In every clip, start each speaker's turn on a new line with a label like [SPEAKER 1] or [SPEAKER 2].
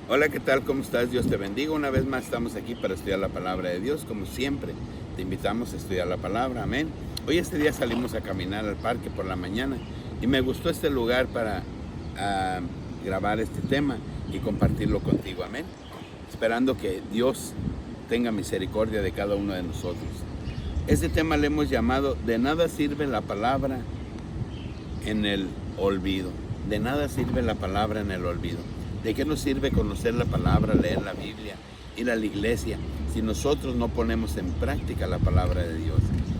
[SPEAKER 1] Hola, ¿qué tal? ¿Cómo estás? Dios te bendiga. Una vez más estamos aquí para estudiar la palabra de Dios. Como siempre, te invitamos a estudiar la palabra. Amén. Hoy este día salimos a caminar al parque por la mañana y me gustó este lugar para grabar este tema y compartirlo contigo. Amén. Esperando que Dios tenga misericordia de cada uno de nosotros. Este tema le hemos llamado "De nada sirve la palabra en el olvido". De nada sirve la palabra en el olvido. ¿De qué nos sirve conocer la palabra, leer la Biblia, ir a la iglesia, si nosotros no ponemos en práctica la palabra de Dios?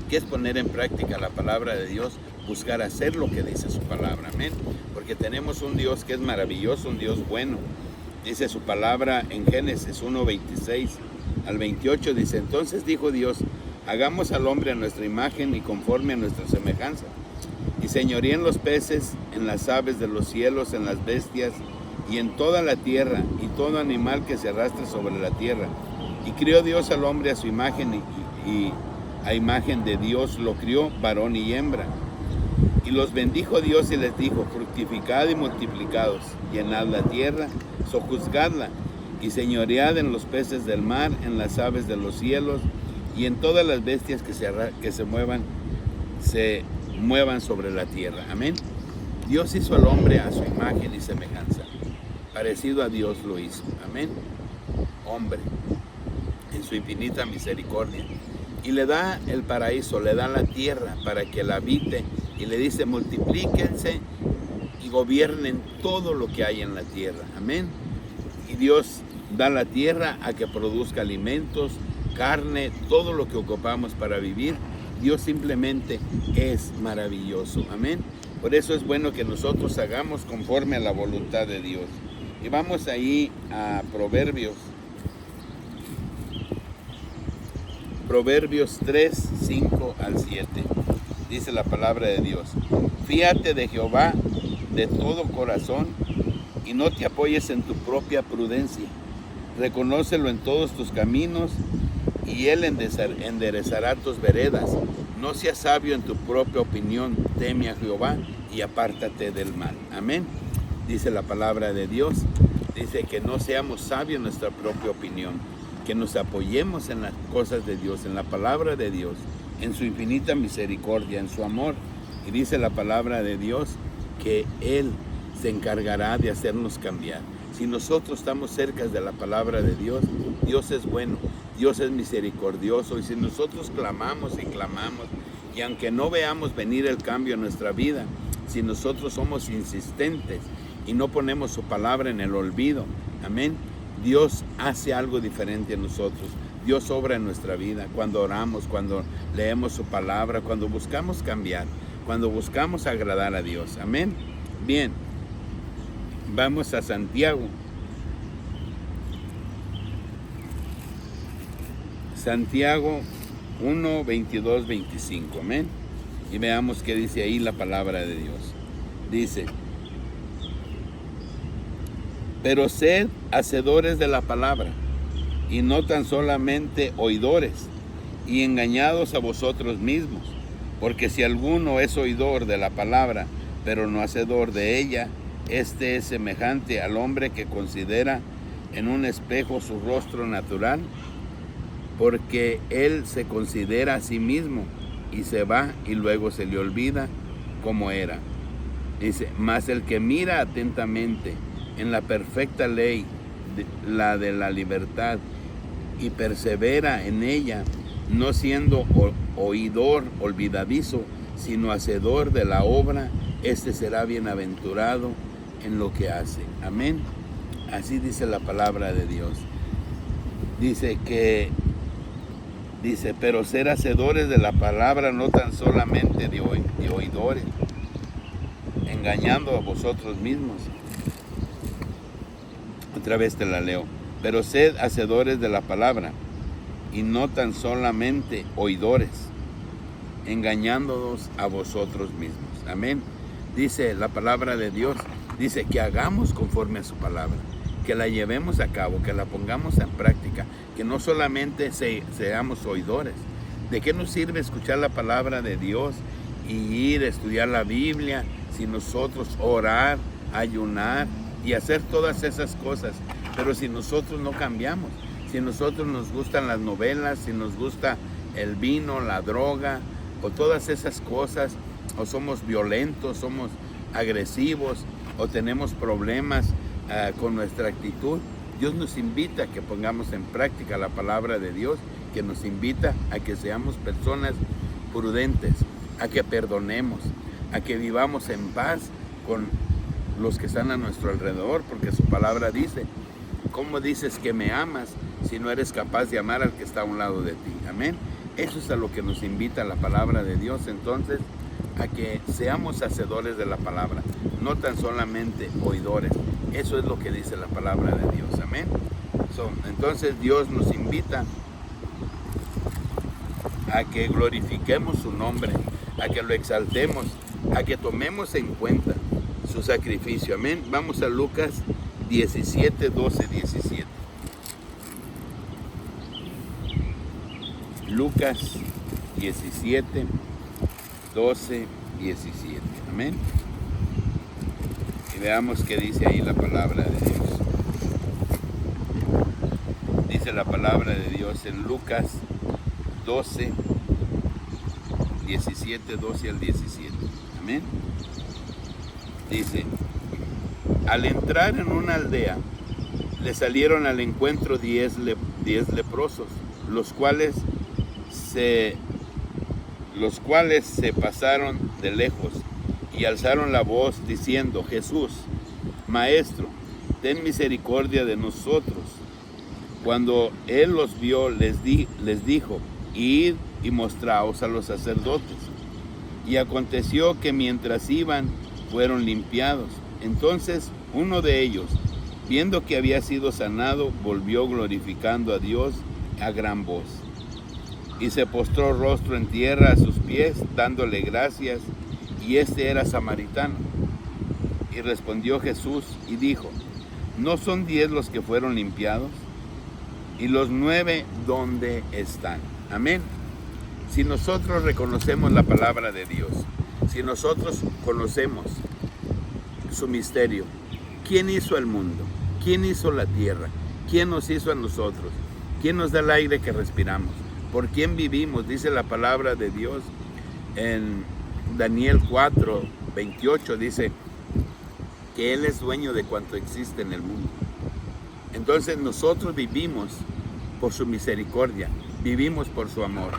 [SPEAKER 1] ¿Qué es poner en práctica la palabra de Dios? Buscar hacer lo que dice su palabra, amén. Porque tenemos un Dios que es maravilloso, un Dios bueno. Dice su palabra en Génesis 1:26 al 28, dice: entonces dijo Dios, hagamos al hombre a nuestra imagen y conforme a nuestra semejanza, y señoríen los peces, en las aves de los cielos, en las bestias, y en toda la tierra, y todo animal que se arrastre sobre la tierra. Y crió Dios al hombre a su imagen, y a imagen de Dios lo crió, varón y hembra. Y los bendijo Dios y les dijo: fructificad y multiplicados, llenad la tierra, sojuzgadla, y señoread en los peces del mar, en las aves de los cielos, y en todas las bestias que se muevan sobre la tierra. Amén. Dios hizo al hombre a su imagen y semejanza. Parecido a Dios lo hizo. Amén. Hombre, en su infinita misericordia. Y le da el paraíso, le da la tierra para que la habite. Y le dice: multiplíquense y gobiernen todo lo que hay en la tierra. Amén. Y Dios da la tierra a que produzca alimentos, carne, todo lo que ocupamos para vivir. Dios simplemente es maravilloso. Amén. Por eso es bueno que nosotros hagamos conforme a la voluntad de Dios. Y vamos ahí a Proverbios 3, 5 al 7. Dice la palabra de Dios: fíate de Jehová de todo corazón y no te apoyes en tu propia prudencia. Reconócelo en todos tus caminos y Él enderezará tus veredas. No seas sabio en tu propia opinión, teme a Jehová y apártate del mal. Amén. Dice la palabra de Dios, dice que no seamos sabios en nuestra propia opinión, que nos apoyemos en las cosas de Dios, en la palabra de Dios, en su infinita misericordia, en su amor. Y dice la palabra de Dios que Él se encargará de hacernos cambiar. Si nosotros estamos cerca de la palabra de Dios, Dios es bueno, Dios es misericordioso. Y si nosotros clamamos y clamamos, y aunque no veamos venir el cambio en nuestra vida, si nosotros somos insistentes y no ponemos su palabra en el olvido, amén, Dios hace algo diferente en nosotros. Dios obra en nuestra vida cuando oramos, cuando leemos su palabra, cuando buscamos cambiar, cuando buscamos agradar a Dios. Amén. Bien, vamos a Santiago. Santiago 1, 22, 25. Amén. Y veamos qué dice ahí la palabra de Dios. Dice: pero sed hacedores de la palabra, y no tan solamente oidores, y engañados a vosotros mismos. Porque si alguno es oidor de la palabra, pero no hacedor de ella, este es semejante al hombre que considera en un espejo su rostro natural, porque él se considera a sí mismo, y se va, y luego se le olvida cómo era. Dice: mas el que mira atentamente en la perfecta ley, la de la libertad, y persevera en ella, no siendo oidor olvidadizo, sino hacedor de la obra, este será bienaventurado en lo que hace. Amén. Así dice la palabra de Dios. Dice, pero ser hacedores de la palabra, no tan solamente de oidores, engañando a vosotros mismos. Otra vez te la leo. Pero sed hacedores de la palabra, y no tan solamente oidores, engañándonos a vosotros mismos. Amén. Dice la palabra de Dios, dice que hagamos conforme a su palabra, que la llevemos a cabo, que la pongamos en práctica, que no solamente seamos oidores. ¿De qué nos sirve escuchar la palabra de Dios y ir a estudiar la Biblia si nosotros orar, ayunar y hacer todas esas cosas Pero si nosotros no cambiamos, si a nosotros nos gustan las novelas, si nos gusta el vino, la droga o todas esas cosas, o somos violentos, somos agresivos o tenemos problemas con nuestra actitud, Dios nos invita a que pongamos en práctica la palabra de Dios, que nos invita a que seamos personas prudentes, a que perdonemos, a que vivamos en paz con los que están a nuestro alrededor, porque su palabra dice: ¿cómo dices que me amas si no eres capaz de amar al que está a un lado de ti? Amén. Eso es a lo que nos invita la palabra de Dios, entonces, a que seamos hacedores de la palabra, no tan solamente oidores. Eso es lo que dice la palabra de Dios. Amén. Entonces Dios nos invita a que glorifiquemos su nombre, a que lo exaltemos, a que tomemos en cuenta su sacrificio. Amén. Vamos a Lucas 17, 12, 17. Lucas 17, 12, 17. Amén. Y veamos qué dice ahí la palabra de Dios. Dice la palabra de Dios en Lucas 12, 17, 12 al 17. Amén. Dice: al entrar en una aldea, le salieron al encuentro 10 leprosos, los cuales se pasaron de lejos y alzaron la voz diciendo: Jesús, Maestro, ten misericordia de nosotros. Cuando él los vio, les dijo: id y mostraos a los sacerdotes. Y aconteció que mientras iban, fueron limpiados. Entonces uno de ellos, viendo que había sido sanado, volvió glorificando a Dios a gran voz. Y se postró rostro en tierra a sus pies, dándole gracias, y este era samaritano. Y respondió Jesús y dijo: ¿no son 10 los que fueron limpiados? ¿Y los 9 dónde están? Amén. Si nosotros reconocemos la palabra de Dios, si nosotros conocemos su misterio, ¿quién hizo el mundo? ¿Quién hizo la tierra? ¿Quién nos hizo a nosotros? ¿Quién nos da el aire que respiramos? ¿Por quién vivimos? Dice la palabra de Dios en Daniel 4, 28, dice que Él es dueño de cuanto existe en el mundo. Entonces nosotros vivimos por su misericordia, vivimos por su amor.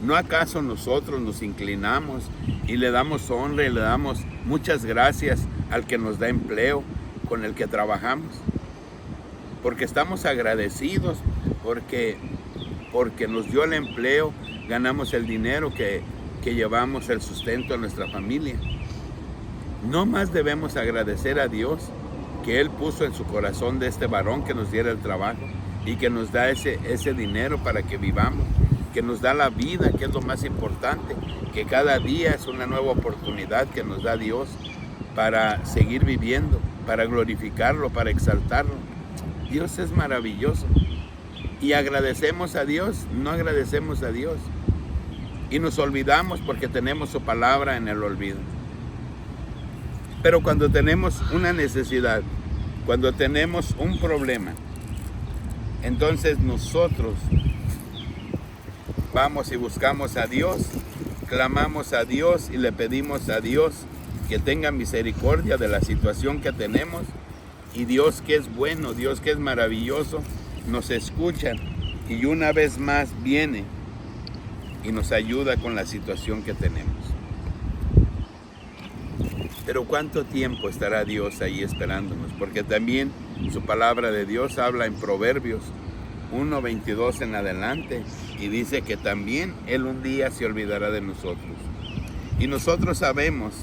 [SPEAKER 1] ¿No acaso nosotros nos inclinamos y le damos honra y le damos muchas gracias al que nos da empleo, con el que trabajamos? Porque estamos agradecidos, porque nos dio el empleo, ganamos el dinero que llevamos el sustento a nuestra familia. No más debemos agradecer a Dios que Él puso en su corazón de este varón que nos diera el trabajo y que nos da ese dinero para que vivamos, que nos da la vida, que es lo más importante, que cada día es una nueva oportunidad que nos da Dios para seguir viviendo, para glorificarlo, para exaltarlo. Dios es maravilloso. Y agradecemos a Dios, no agradecemos a Dios. Y nos olvidamos porque tenemos su palabra en el olvido. Pero cuando tenemos una necesidad, cuando tenemos un problema, entonces nosotros vamos y buscamos a Dios, clamamos a Dios y le pedimos a Dios que tenga misericordia de la situación que tenemos. Y Dios, que es bueno, Dios, que es maravilloso, nos escucha y una vez más viene y nos ayuda con la situación que tenemos. Pero ¿cuánto tiempo estará Dios ahí esperándonos? Porque también su palabra de Dios habla en Proverbios 1:22 en adelante y dice que también Él un día se olvidará de nosotros. Y nosotros sabemos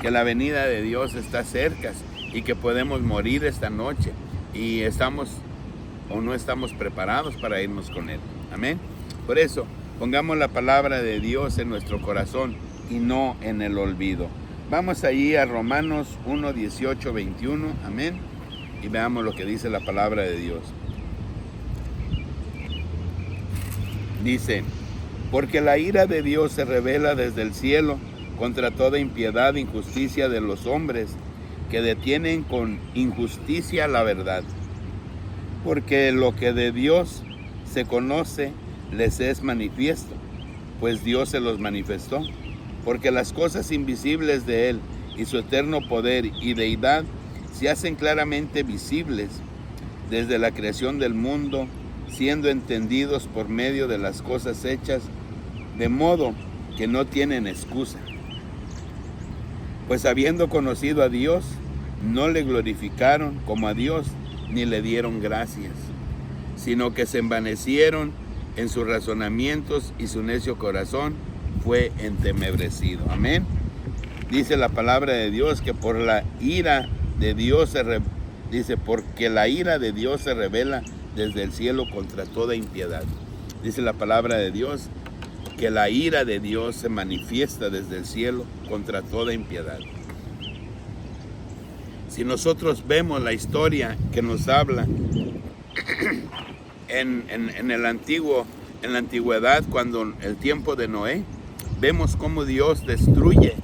[SPEAKER 1] que la venida de Dios está cerca y que podemos morir esta noche y estamos o no estamos preparados para irnos con Él. Amén. Por eso, pongamos la palabra de Dios en nuestro corazón y no en el olvido. Vamos allí a Romanos 1, 18, 21. Amén. Y veamos lo que dice la palabra de Dios. Dice: porque la ira de Dios se revela desde el cielo contra toda impiedad e injusticia de los hombres que detienen con injusticia la verdad. porque lo que de Dios se conoce les es manifiesto, pues Dios se los manifestó, porque las cosas invisibles de Él y su eterno poder y deidad se hacen claramente visibles desde la creación del mundo, siendo entendidos por medio de las cosas hechas, de modo que no tienen excusa. Pues habiendo conocido a Dios, no le glorificaron como a Dios, ni le dieron gracias, sino que se envanecieron en sus razonamientos y su necio corazón fue entenebrecido. Amén. Dice la palabra de Dios que por la ira de Dios porque la ira de Dios se revela desde el cielo contra toda impiedad. Dice la palabra de Dios que la ira de Dios se manifiesta desde el cielo contra toda impiedad. Si nosotros vemos la historia que nos habla en la antigüedad, cuando el tiempo de Noé, vemos cómo Dios destruye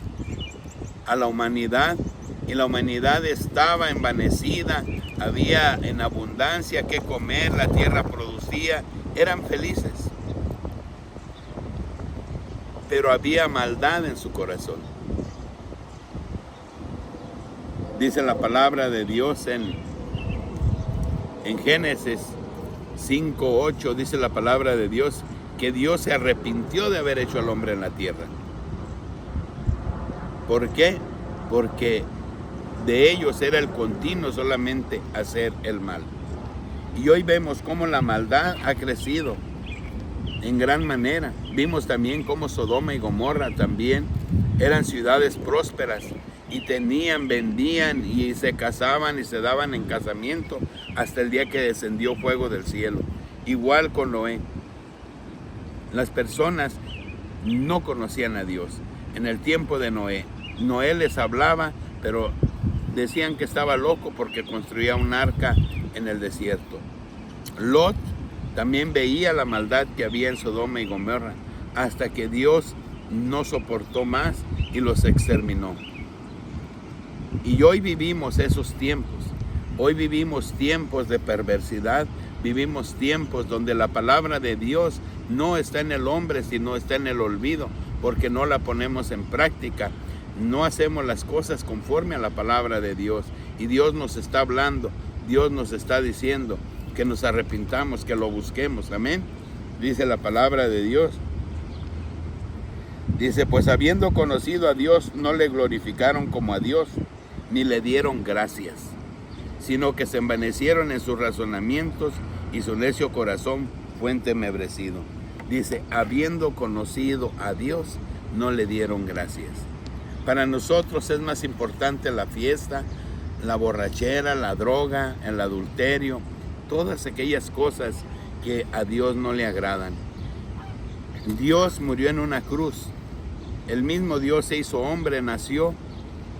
[SPEAKER 1] a la humanidad y la humanidad estaba envanecida, había en abundancia que comer, la tierra producía, eran felices, pero había maldad en su corazón. Dice la palabra de Dios en Génesis 5:8, dice la palabra de Dios que Dios se arrepintió de haber hecho al hombre en la tierra. ¿Por qué? Porque de ellos era el continuo solamente hacer el mal. Y hoy vemos cómo la maldad ha crecido en gran manera. Vimos también cómo Sodoma y Gomorra también eran ciudades prósperas y vendían y se casaban y se daban en casamiento hasta el día que descendió fuego del cielo. Igual con Noé. Las personas no conocían a Dios. En el tiempo de Noé, Noé les hablaba, pero decían que estaba loco porque construía un arca en el desierto. Lot también veía la maldad que había en Sodoma y Gomorra, hasta que Dios no soportó más y los exterminó. Y hoy vivimos esos tiempos. Hoy vivimos tiempos de perversidad, vivimos tiempos donde la palabra de Dios no está en el hombre, sino está en el olvido, porque no la ponemos en práctica. No hacemos las cosas conforme a la palabra de Dios. Y Dios nos está hablando, Dios nos está diciendo que nos arrepintamos, que lo busquemos. Amén. Dice la palabra de Dios. Dice, pues habiendo conocido a Dios, no le glorificaron como a Dios, ni le dieron gracias, sino que se envanecieron en sus razonamientos y su necio corazón fue entenebrecido. Dice, habiendo conocido a Dios, no le dieron gracias. Para nosotros es más importante la fiesta, la borrachera, la droga, el adulterio, todas aquellas cosas que a Dios no le agradan. Dios murió en una cruz. El mismo Dios se hizo hombre, nació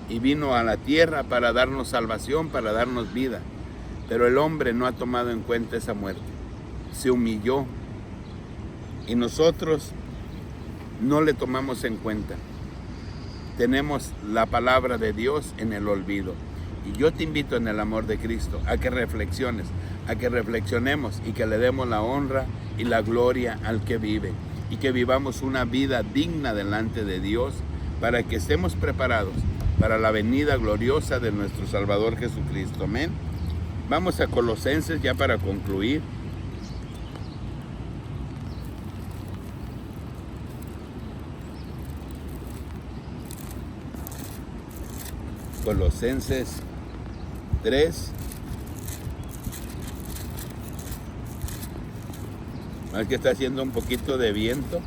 [SPEAKER 1] y vino a la tierra para darnos salvación, para darnos vida. Pero el hombre no ha tomado en cuenta esa muerte. Se humilló y nosotros no le tomamos en cuenta. Tenemos la palabra de Dios en el olvido. Y yo te invito en el amor de Cristo a que reflexiones, a que reflexionemos y que le demos la honra y la gloria al que vive. Y que vivamos una vida digna delante de Dios para que estemos preparados para la venida gloriosa de nuestro Salvador Jesucristo. Amén. Vamos a Colosenses ya para concluir. Colosenses 3. Es que está haciendo un poquito de viento,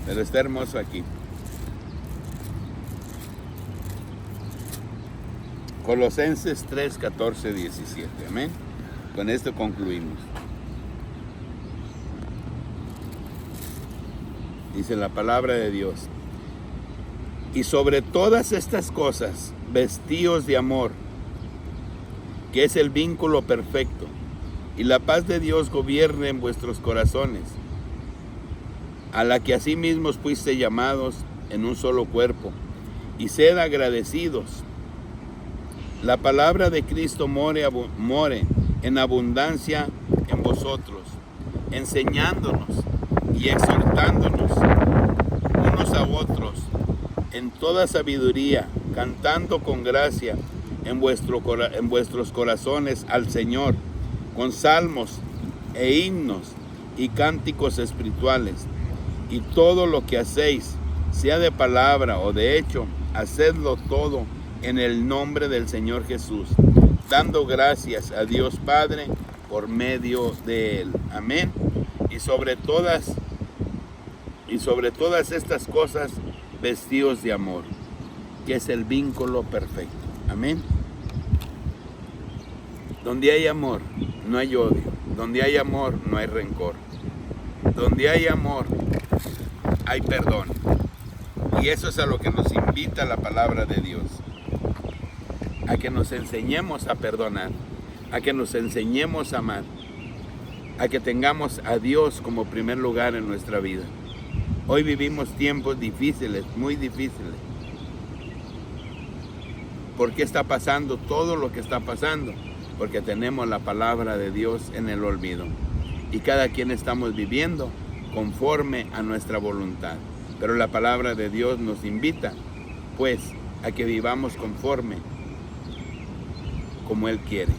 [SPEAKER 1] pero está hermoso aquí. Colosenses 3, 14, 17. Amén. Con esto concluimos. Dice la palabra de Dios. Y sobre todas estas cosas, vestíos de amor, que es el vínculo perfecto, y la paz de Dios gobierne en vuestros corazones, a la que asimismo fuiste llamados en un solo cuerpo, y sed agradecidos. La palabra de Cristo more en abundancia en vosotros, enseñándonos y exhortándonos unos a otros en toda sabiduría, cantando con gracia en vuestros corazones al Señor, con salmos e himnos y cánticos espirituales. Y todo lo que hacéis, sea de palabra o de hecho, hacedlo todo en el nombre del Señor Jesús, dando gracias a Dios Padre por medio de Él. Amén. Y sobre todas estas cosas, vestidos de amor, que es el vínculo perfecto. Amén. Donde hay amor, no hay odio. Donde hay amor, no hay rencor. Donde hay amor, hay perdón. Y eso es a lo que nos invita la palabra de Dios. A que nos enseñemos a perdonar. A que nos enseñemos a amar. A que tengamos a Dios como primer lugar en nuestra vida. Hoy vivimos tiempos difíciles, muy difíciles. ¿Por qué está pasando todo lo que está pasando? Porque tenemos la palabra de Dios en el olvido. Y cada quien estamos viviendo conforme a nuestra voluntad. Pero la palabra de Dios nos invita, pues, a que vivamos conforme como Él quiere.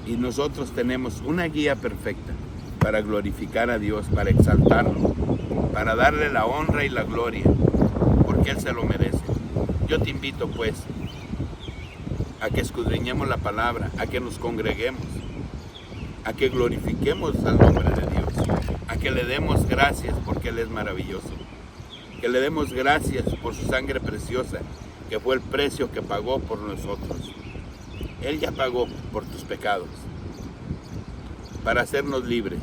[SPEAKER 1] Y nosotros tenemos una guía perfecta para glorificar a Dios, para exaltarlo, para darle la honra y la gloria, porque Él se lo merece. Yo te invito, pues, a que escudriñemos la palabra, a que nos congreguemos, a que glorifiquemos al nombre de Dios, a que le demos gracias porque Él es maravilloso, que le demos gracias por su sangre preciosa, que fue el precio que pagó por nosotros. Él ya pagó por tus pecados, para hacernos libres.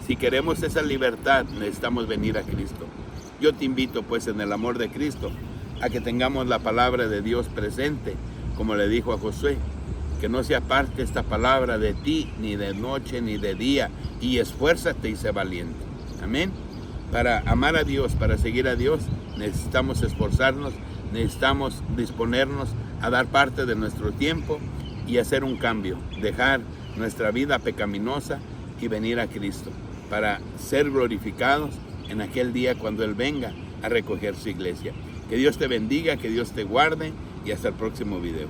[SPEAKER 1] Si queremos esa libertad, necesitamos venir a Cristo. Yo te invito, pues, en el amor de Cristo, a que tengamos la palabra de Dios presente, como le dijo a Josué, que no se aparte esta palabra de ti, ni de noche, ni de día, y esfuérzate y sé valiente. Amén. Para amar a Dios, para seguir a Dios, necesitamos esforzarnos, necesitamos disponernos a dar parte de nuestro tiempo y hacer un cambio, dejar nuestra vida pecaminosa y venir a Cristo, para ser glorificados en aquel día cuando Él venga a recoger su iglesia. Que Dios te bendiga, que Dios te guarde y hasta el próximo video.